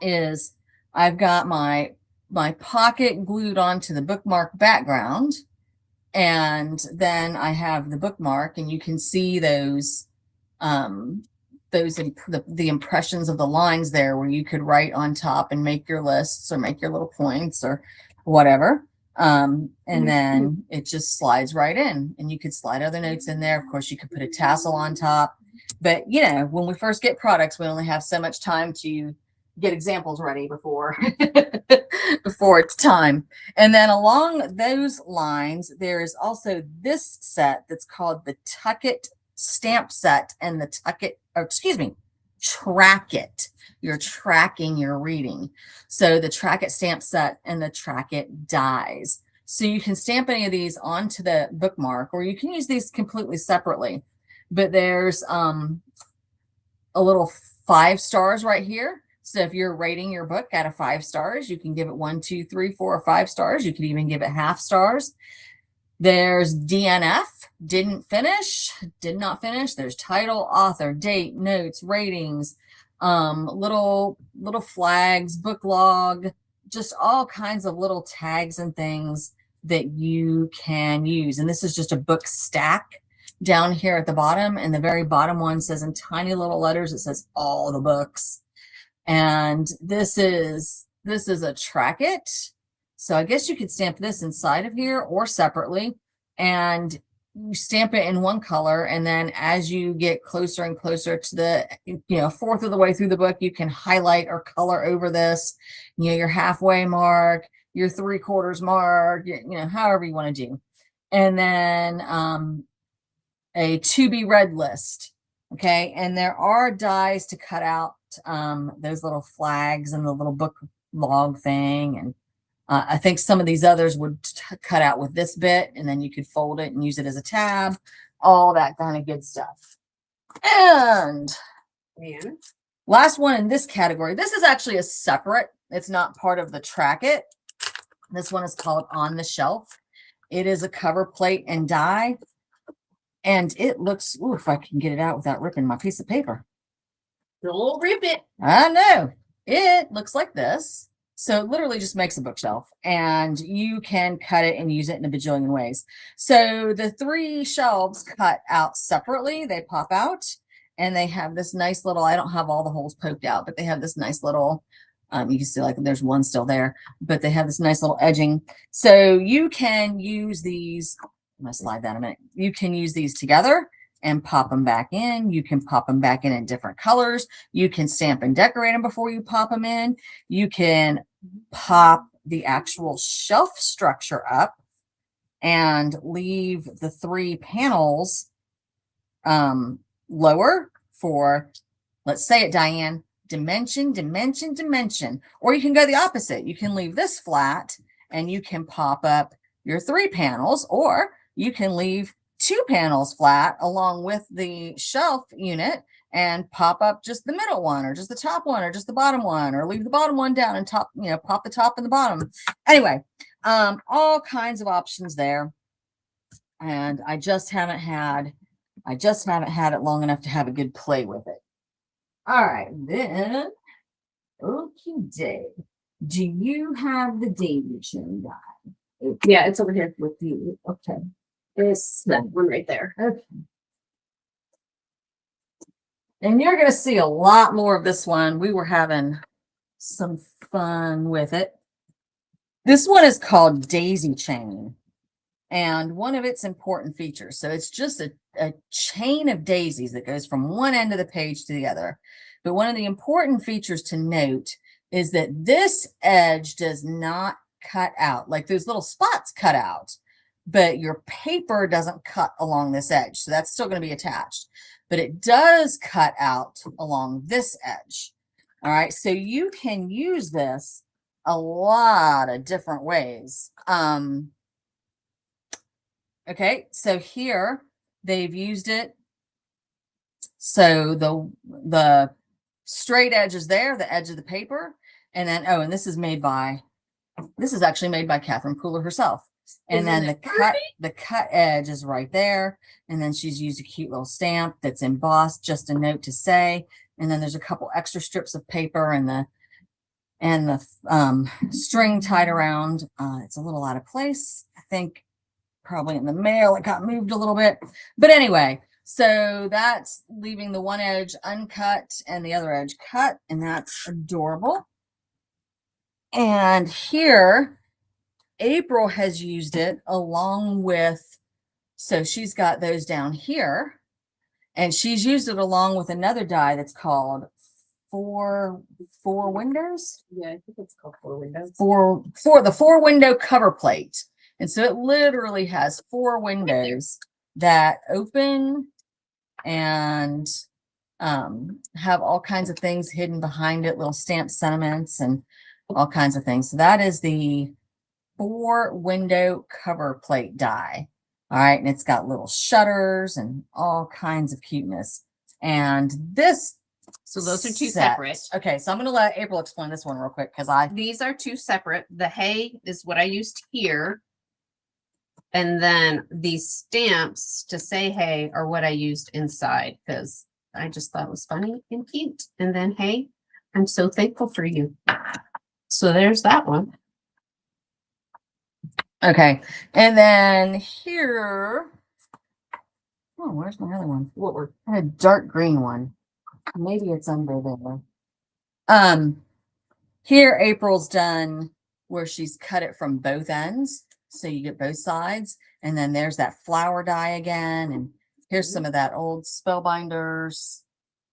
Speaker 4: is I've got my pocket glued onto the bookmark background, and then I have the bookmark, and you can see those the impressions of the lines there where you could write on top and make your lists or make your little points or whatever. And then it just slides right in, and you could slide other notes in there. Of course, you could put a tassel on top, but you know, when we first get products, we only have so much time to get examples ready before it's time. And then along those lines, there is also this set that's called the Tuck It stamp set and the Track It. You're tracking your reading. So the Track It stamp set and the Track It dies. So you can stamp any of these onto the bookmark, or you can use these completely separately. But there's a little 5 stars right here. So if you're rating your book out of 5 stars, you can give it 1, 2, 3, 4, or 5 stars. You could even give it half stars. There's DNF, did not finish. There's title, author, date, notes, ratings, little flags, book log, just all kinds of little tags and things that you can use. And this is just a book stack down here at the bottom. And the very bottom one says in tiny little letters, it says all the books. And this is a track it. So I guess you could stamp this inside of here or separately, and you stamp it in one color. And then as you get closer and closer to the, fourth of the way through the book, you can highlight or color over this, your halfway mark, your 3/4 mark, however you want to do. And then a to be read list. Okay. And there are dies to cut out those little flags and the little book log thing. And I think some of these others would cut out with this bit, and then you could fold it and use it as a tab, all that kind of good stuff. And last one in this category, this is actually a separate, it's not part of the track it. This one is called On the Shelf. It is a cover plate and die. And it looks, ooh, if I can get it out without ripping my piece of paper.
Speaker 3: Don't rip it.
Speaker 4: I know. It looks like this. So it literally just makes a bookshelf, and you can cut it and use it in a bajillion ways. So the 3 shelves cut out separately, they pop out, and they have this nice little, I don't have all the holes poked out, but they have this nice little, you can see like there's one still there, but they have this nice little edging. So you can use these, I'm gonna slide that a minute. You can use these together and pop them back in. You can pop them back in different colors. You can stamp and decorate them before you pop them in. You can pop the actual shelf structure up and leave the 3 panels lower for, let's say it, Diane, dimension, dimension, dimension. Or you can go the opposite. You can leave this flat and you can pop up your 3 panels, or you can leave 2 panels flat along with the shelf unit and pop up just the middle one, or just the top one, or just the bottom one, or leave the bottom one down and top, pop the top and the bottom. Anyway, all kinds of options there. And I just haven't had it long enough to have a good play with it. All right, then, okay, Dave, do you have the daisy chain die?
Speaker 3: Yeah, it's over here.
Speaker 4: With you, okay.
Speaker 3: It's that one right there.
Speaker 4: Okay. And you're going to see a lot more of this one. We were having some fun with it. This one is called Daisy Chain. And one of its important features, so it's just a chain of daisies that goes from one end of the page to the other. But one of the important features to note is that this edge does not cut out, like those little spots cut out, but your paper doesn't cut along this edge. So that's still going to be attached, but it does cut out along this edge. All right. So you can use this a lot of different ways. Okay. So here they've used it. So the straight edge is there, the edge of the paper. And then, oh, and this is actually made by Catherine Pooler herself. And then the cut edge is right there. And then she's used a cute little stamp that's embossed, just a note to say. And then there's a couple extra strips of paper and the string tied around. It's a little out of place. I think probably in the mail it got moved a little bit. But anyway, so that's leaving the one edge uncut and the other edge cut. And that's adorable. And here, April has used it along with, so she's got those down here, and she's used it along with another die that's called four windows.
Speaker 3: Yeah, I think it's called 4 windows.
Speaker 4: The 4 window cover plate. And so it literally has 4 windows that open and have all kinds of things hidden behind it, little stamped sentiments and all kinds of things. So that is the 4 window cover plate die. All right. And it's got little shutters and all kinds of cuteness. And this,
Speaker 3: so those are 2
Speaker 4: set,
Speaker 3: separate.
Speaker 4: okay. So I'm going to let April explain this one real quick, because
Speaker 3: these are 2 separate. The hay is what I used here. And then these stamps to say hey are what I used inside because I just thought it was funny and cute. And then hey, I'm so thankful for you. So there's that one.
Speaker 4: Okay. And then here. Oh, where's my other one? I had a dark green one. Maybe it's under there. Here April's done where she's cut it from both ends. So you get both sides. And then there's that flower die again. And here's some of that old Spellbinders.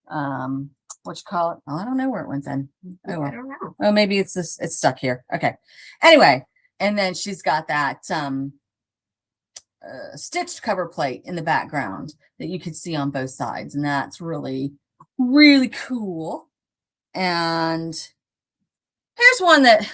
Speaker 4: What you call it? Oh, I don't know where it went then. Oh,
Speaker 3: I don't know.
Speaker 4: oh, maybe it's this, it's stuck here. Okay. Anyway, and then she's got that stitched cover plate in the background that you could see on both sides. And that's really, really cool. And here's one that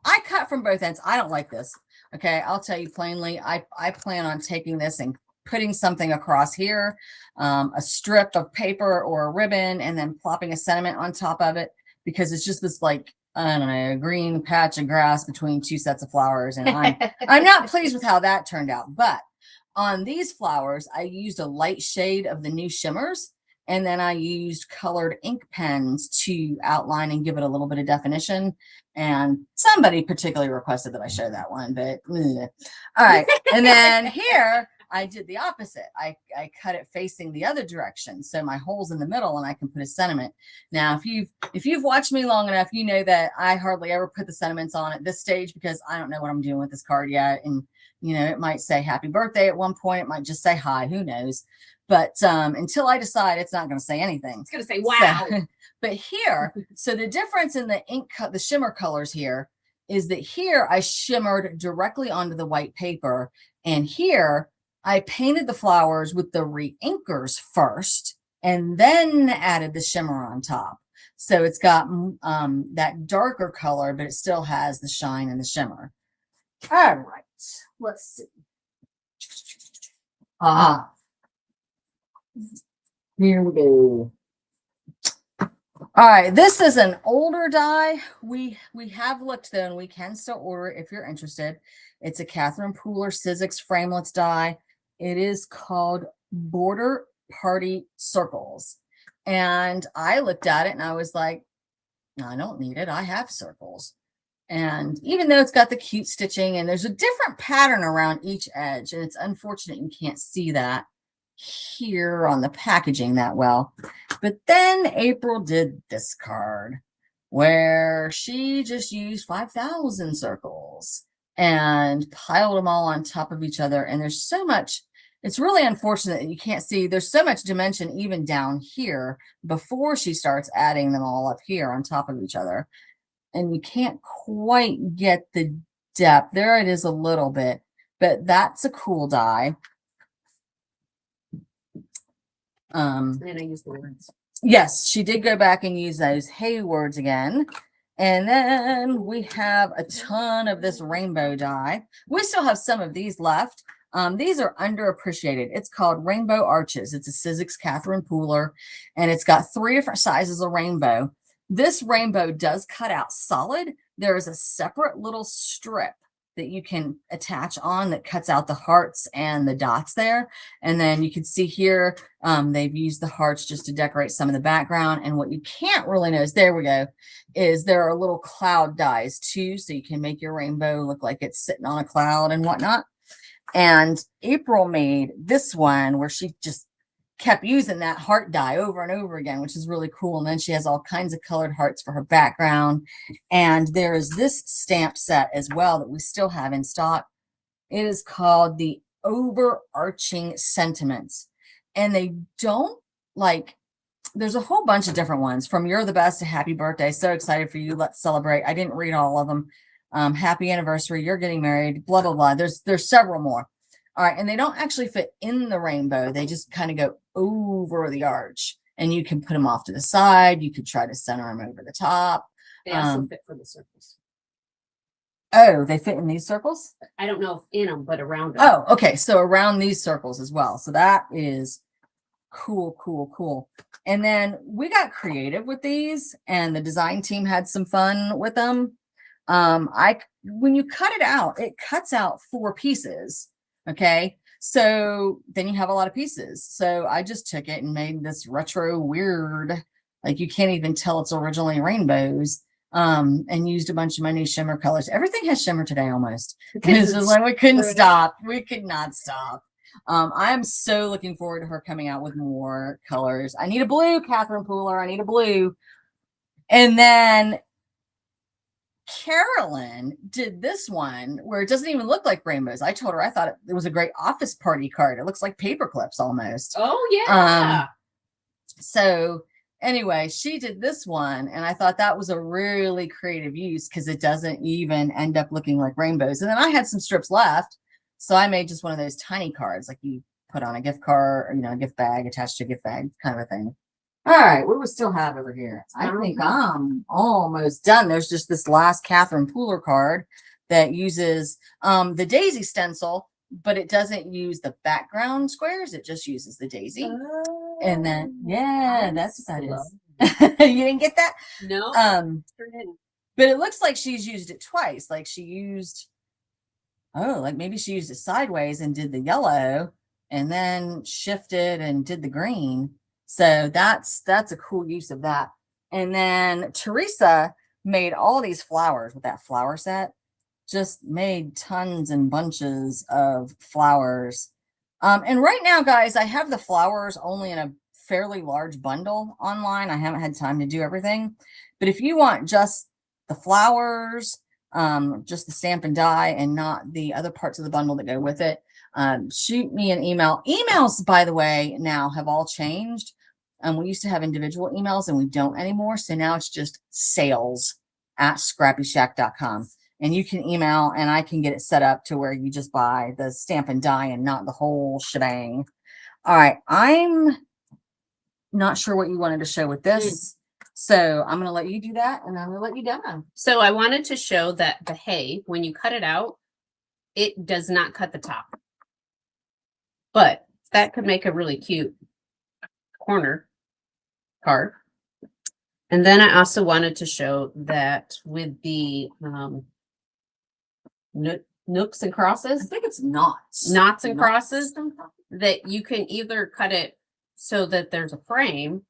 Speaker 4: I cut from both ends. I don't like this. Okay, I'll tell you plainly, I plan on taking this and putting something across here, a strip of paper or a ribbon, and then plopping a sentiment on top of it because it's just this like, I don't know, green patch of grass between two sets of flowers. And I'm not pleased with how that turned out. But on these flowers, I used a light shade of the new shimmers. And then I used colored ink pens to outline and give it a little bit of definition. And somebody particularly requested that I show that one, but all right. And then here I did the opposite. I cut it facing the other direction. So my hole's in the middle and I can put a sentiment. Now, if you've watched me long enough, you know that I hardly ever put the sentiments on at this stage because I don't know what I'm doing with this card yet. And, you know, it might say happy birthday at one point. It might just say hi, who knows? But until I decide, it's not going to say anything.
Speaker 3: It's going to say, wow.
Speaker 4: So, but here, so the difference in the ink, the shimmer colors here is that here I shimmered directly onto the white paper. And here I painted the flowers with the re-inkers first and then added the shimmer on top. So it's got that darker color, but it still has the shine and the shimmer. All right, let's see. Here we go. All right, this is an older die. We have looked though, and we can still order it if you're interested. It's a Catherine Pooler Sizzix framelits die. It is called Border Party Circles. And I looked at it and I was like, I don't need it. I have circles. And even though it's got the cute stitching and there's a different pattern around each edge, and it's unfortunate you can't see that here on the packaging that well. But then April did this card where she just used 5,000 circles and piled them all on top of each other. And there's so much, it's really unfortunate that you can't see, there's so much dimension even down here before she starts adding them all up here on top of each other. And you can't quite get the depth. There it is a little bit, but that's a cool die.
Speaker 3: And I use the words.
Speaker 4: Yes, she did go back and use those hey words again. And then we have a ton of this rainbow die. We still have some of these left. These are underappreciated. It's called Rainbow Arches. It's a Sizzix Catherine Pooler, and it's got 3 different sizes of rainbow. This rainbow does cut out solid. There is a separate little strip that you can attach on that cuts out the hearts and the dots there. And then you can see here, they've used the hearts just to decorate some of the background. And what you can't really notice, there we go, is there are little cloud dies too. So you can make your rainbow look like it's sitting on a cloud and whatnot. And April made this one where she just kept using that heart die over and over again, which is really cool. And then she has all kinds of colored hearts for her background. And there is this stamp set as well that we still have in stock. It is called the Overarching Sentiments. And they don't like, there's a whole bunch of different ones from You're the Best to Happy Birthday. So excited for you. Let's celebrate. I didn't read all of them. Happy anniversary. You're getting married. Blah, blah, blah. There's several more. All right. And they don't actually fit in the rainbow. They just kind of go over the arch, and you can put them off to the side. You could try to center them over the top.
Speaker 3: They also fit for the circles.
Speaker 4: Oh, they fit in these circles?
Speaker 3: I don't know if in them, but around them.
Speaker 4: Oh, okay. So around these circles as well. So that is cool, cool, cool. And then we got creative with these, and the design team had some fun with them. When you cut it out, it cuts out 4 pieces. Okay. So then you have a lot of pieces. So I just took it and made this retro weird, like you can't even tell it's originally rainbows. And used a bunch of my new shimmer colors. Everything has shimmer today almost. It's just like we couldn't stop. We could not stop. I'm so looking forward to her coming out with more colors. I need a blue, Catherine Pooler. I need a blue. And then Carolyn did this one where it doesn't even look like rainbows. I told her I thought it was a great office party card. It looks like paper clips almost.
Speaker 3: Oh yeah.
Speaker 4: So anyway, she did this one, and I thought that was a really creative use because it doesn't even end up looking like rainbows. And then I had some strips left, so I made just one of those tiny cards like you put on a gift card, or, a gift bag attached to a gift bag kind of a thing. All right, what do we still have over here? I think I'm almost done. There's just this last Catherine Pooler card that uses the daisy stencil, but it doesn't use the background squares. It just uses the daisy. And then, yeah, that's what that is. You didn't get that?
Speaker 3: No.
Speaker 4: But it looks like she's used it twice. Like she used, like maybe she used it sideways and did the yellow and then shifted and did the green. So that's a cool use of that. And then Teresa made all these flowers with that flower set. Just made tons and bunches of flowers. And right now, guys, I have the flowers only in a fairly large bundle online. I haven't had time to do everything. But if you want just the flowers, just the stamp and die, and not the other parts of the bundle that go with it, shoot me an email. Emails, by the way, now have all changed. We used to have individual emails and we don't anymore. So now it's just sales@ScrappyShak.com. And you can email and I can get it set up to where you just buy the stamp and die and not the whole shebang. All right. I'm not sure what you wanted to show with this. So I'm going to let you do that and I'm going to let you demo.
Speaker 3: So I wanted to show that the hay, when you cut it out, it does not cut the top. But that could make a really cute corner card. And then I also wanted to show that with the nooks and crosses.
Speaker 4: I think it's knots.
Speaker 3: Knots and crosses, that you can either cut it so that there's a frame,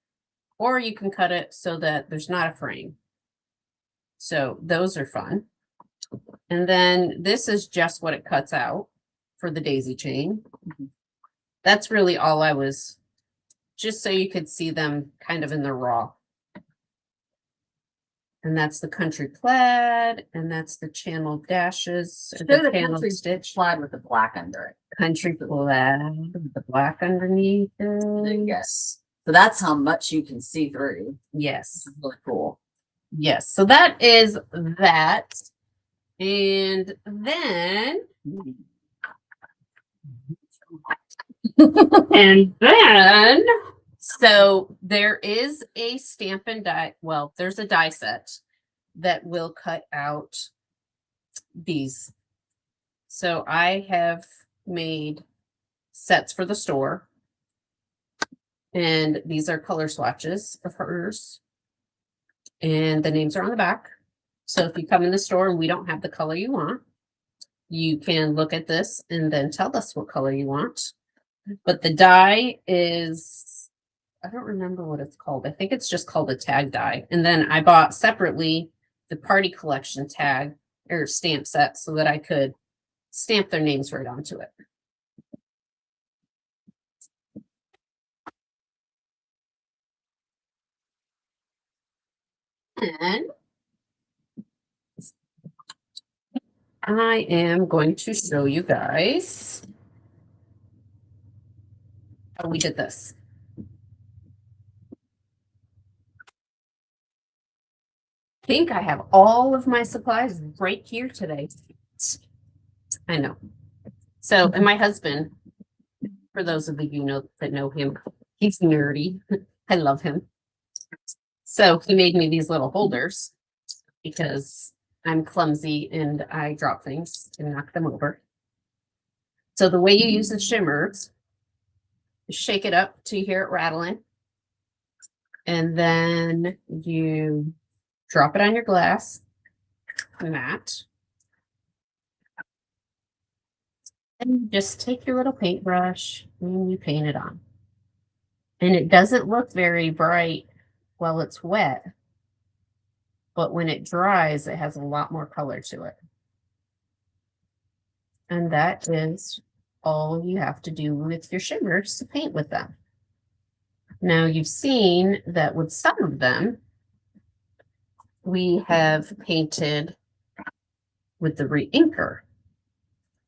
Speaker 3: or you can cut it so that there's not a frame. So those are fun. And then this is just what it cuts out for the daisy chain. That's really all I was, just so you could see them kind of in the raw. And that's the country plaid, and that's the channel dashes, or the channel stitch
Speaker 4: plaid with the black under it.
Speaker 3: Country plaid with the black underneath it.
Speaker 4: Yes. So that's how much you can see through.
Speaker 3: Yes.
Speaker 4: Really cool.
Speaker 3: Yes. So that is that. And then so there is a stamp and die. Well, there's a die set that will cut out these. So I have made sets for the store. And these are color swatches of hers. And the names are on the back. So if you come in the store and we don't have the color you want, you can look at this and then tell us what color you want. But the die is, I don't remember what it's called. I think it's just called a tag die. And then I bought separately the party collection tag or stamp set so that I could stamp their names right onto it. And I am going to show you guys how we did this. I think I have all of my supplies right here today. I know. So, and my husband, for those of you that know him, he's nerdy. I love him. So he made me these little holders because I'm clumsy and I drop things and knock them over. So the way you use the shimmers, shake it up till you hear it rattling. And then you drop it on your glass mat. And just take your little paintbrush and you paint it on. And it doesn't look very bright while it's wet, but when it dries, it has a lot more color to it. And that is all you have to do with your shimmers to paint with them. Now you've seen that with some of them, we have painted with the re-inker.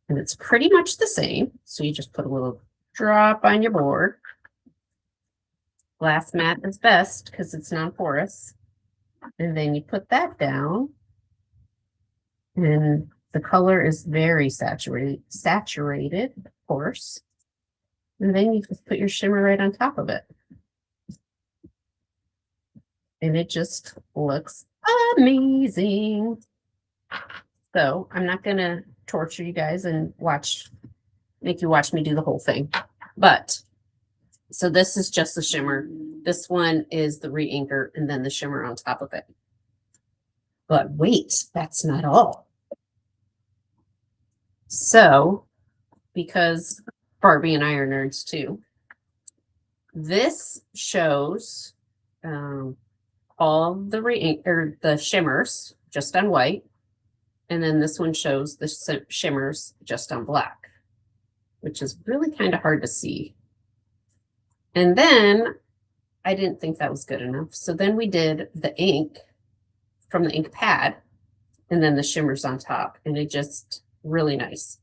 Speaker 3: And it's pretty much the same. So you just put a little drop on your board. Glass mat is best because it's non-porous. And then you put that down. And the color is very saturated, of course. And then you just put your shimmer right on top of it. And it just looks amazing. So I'm not going to torture you guys and make you watch me do the whole thing. But so this is just the shimmer. This one is the re-inker and then the shimmer on top of it. But wait, that's not all. So, because Barbie and I are nerds too, this shows all the re-inker, the shimmers just on white. And then this one shows the shimmers just on black, which is really kind of hard to see. And then I didn't think that was good enough. So then we did the ink from the ink pad and then the shimmers on top. And it just really nice.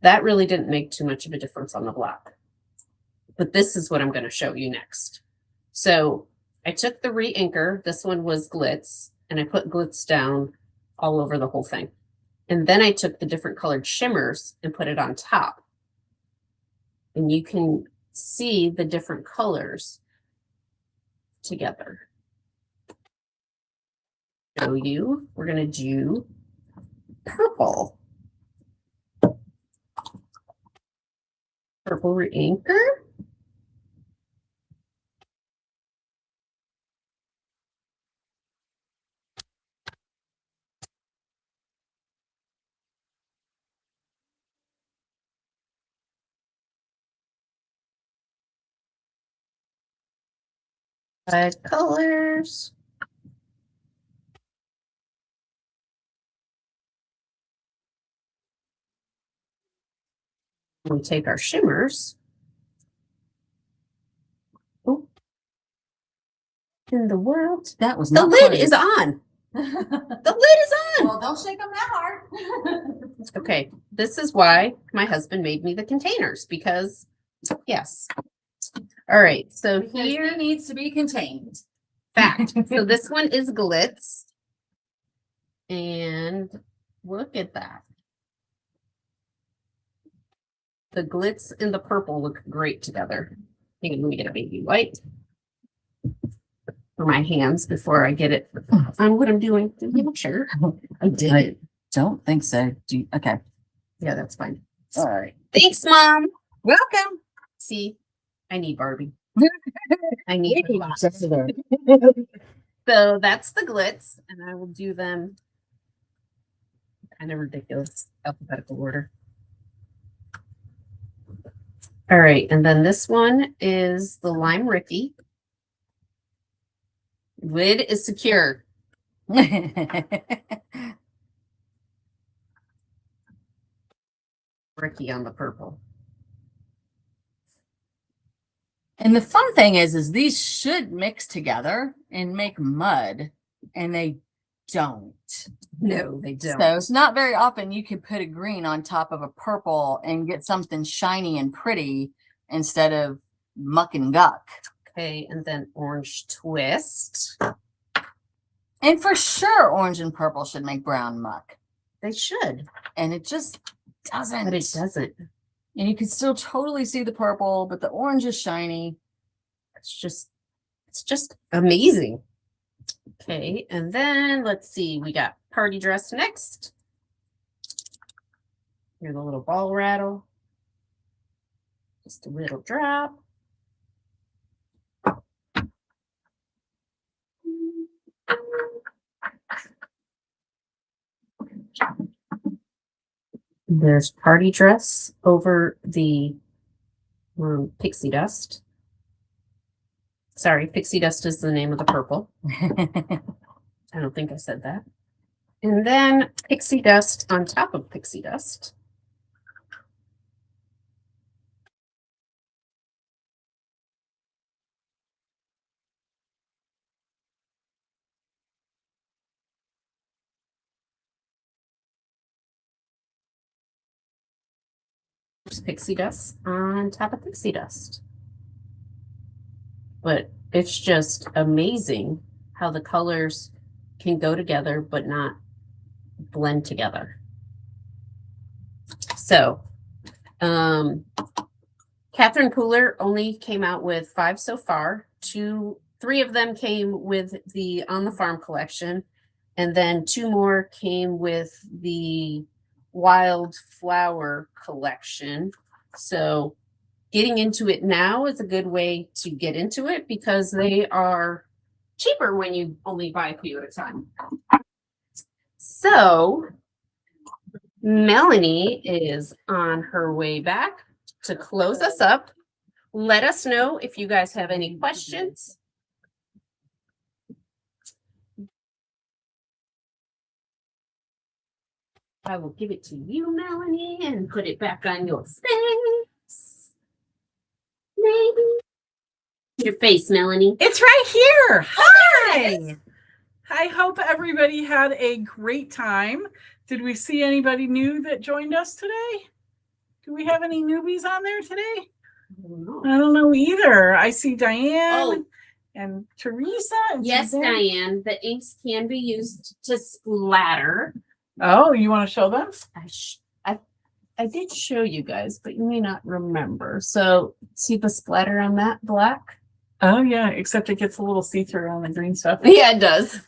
Speaker 3: That really didn't make too much of a difference on the black. But this is what I'm going to show you next. So I took the re-inker. This one was glitz. And I put glitz down all over the whole thing. And then I took the different colored shimmers and put it on top. And you can see the different colors together. Show you, we're going to do purple. Purple re-inker. Colors. We take our shimmers. Oh, in the world,
Speaker 4: That was
Speaker 3: the
Speaker 4: not
Speaker 3: lid
Speaker 4: closed.
Speaker 3: is on. The lid is on.
Speaker 4: Well, don't shake them that hard.
Speaker 3: Okay, this is why my husband made me the containers because, yes. All right, so
Speaker 4: Because
Speaker 3: here
Speaker 4: he needs to be contained.
Speaker 3: fact. So this one is glitz. And look at that. The glitz and the purple look great together. Hang on, let me get a baby wipe for my hands before I get it on what I'm doing. Did you sure? I did.
Speaker 4: I don't think so. Okay.
Speaker 3: Yeah, that's fine.
Speaker 4: All right.
Speaker 3: Thanks, Mom.
Speaker 4: Welcome.
Speaker 3: See, I need Barbie. I need her.
Speaker 4: there.
Speaker 3: So that's the glitz, and I will do them kind of ridiculous alphabetical order. All right, and then this one is the Lime Ricky. Lid is secure. Ricky on the purple.
Speaker 4: And the fun thing is these should mix together and make mud, and they don't.
Speaker 3: No, they don't.
Speaker 4: So it's not very often you can put a green on top of a purple and get something shiny and pretty instead of muck and guck.
Speaker 3: Okay, and then orange twist.
Speaker 4: And for sure, orange and purple should make brown muck.
Speaker 3: They should,
Speaker 4: And it just doesn't.
Speaker 3: but it doesn't.
Speaker 4: And you can still totally see the purple, but the orange is shiny.
Speaker 3: It's just amazing. Okay, and then let's see, we got party dress next. Here's the little ball rattle. Just a little drop. There's Party Dress over the Pixie Dust. Sorry, Pixie Dust is the name of the purple. I don't think I said that. And then Pixie Dust on top of Pixie Dust. There's Pixie Dust on top of Pixie Dust. But it's just amazing how the colors can go together but not blend together. So, Catherine Cooler only came out with 5 so far. 3 of them came with the On the Farm collection, and then 2 more came with the Wild Flower collection. So getting into it now is a good way to get into it because they are cheaper when you only buy a few at a time. So Melanie is on her way back to close us up. Let us know if you guys have any questions. I will give it to you, Melanie, and put it back on your face. Maybe. Your face, Melanie.
Speaker 2: It's right here. Hi. I hope everybody had a great time. Did we see anybody new that joined us today? Do we have any newbies on there today? I don't know either. I see Diane and Teresa.
Speaker 3: Yes, Diane. The inks can be used to splatter.
Speaker 2: Oh, you want to show them?
Speaker 3: I did show you guys, but you may not remember. So see the splatter on that black?
Speaker 2: Oh yeah, except it gets a little see-through on the green stuff.
Speaker 3: Yeah, it does.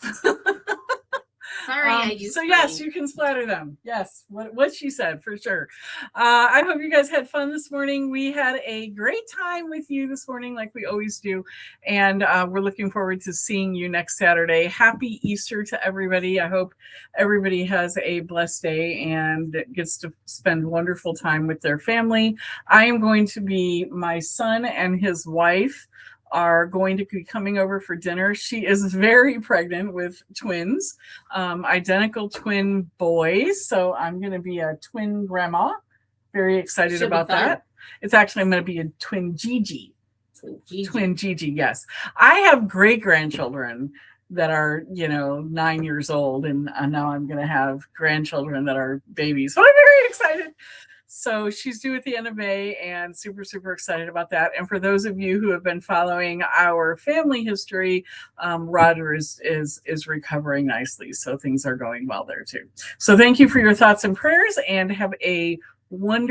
Speaker 3: Sorry, I used
Speaker 2: so yes, you can splatter them. Yes, what she said for sure. I hope you guys had fun this morning. We had a great time with you this morning, like we always do, and we're looking forward to seeing you next Saturday. Happy Easter to everybody. I hope everybody has a blessed day and gets to spend wonderful time with their family. I am going to be, my son and his wife are going to be coming over for dinner. She is very pregnant with twins, identical twin boys. So I'm going to be a twin grandma. Very excited about that. It's actually, I'm going to be a twin Gigi. Twin Gigi, yes. I have great grandchildren that are, 9 years old, and now I'm going to have grandchildren that are babies. So I'm very excited. So she's due at the end of May, and super, super excited about that. And for those of you who have been following our family history, Roger is recovering nicely. So things are going well there too. So thank you for your thoughts and prayers, and have a wonderful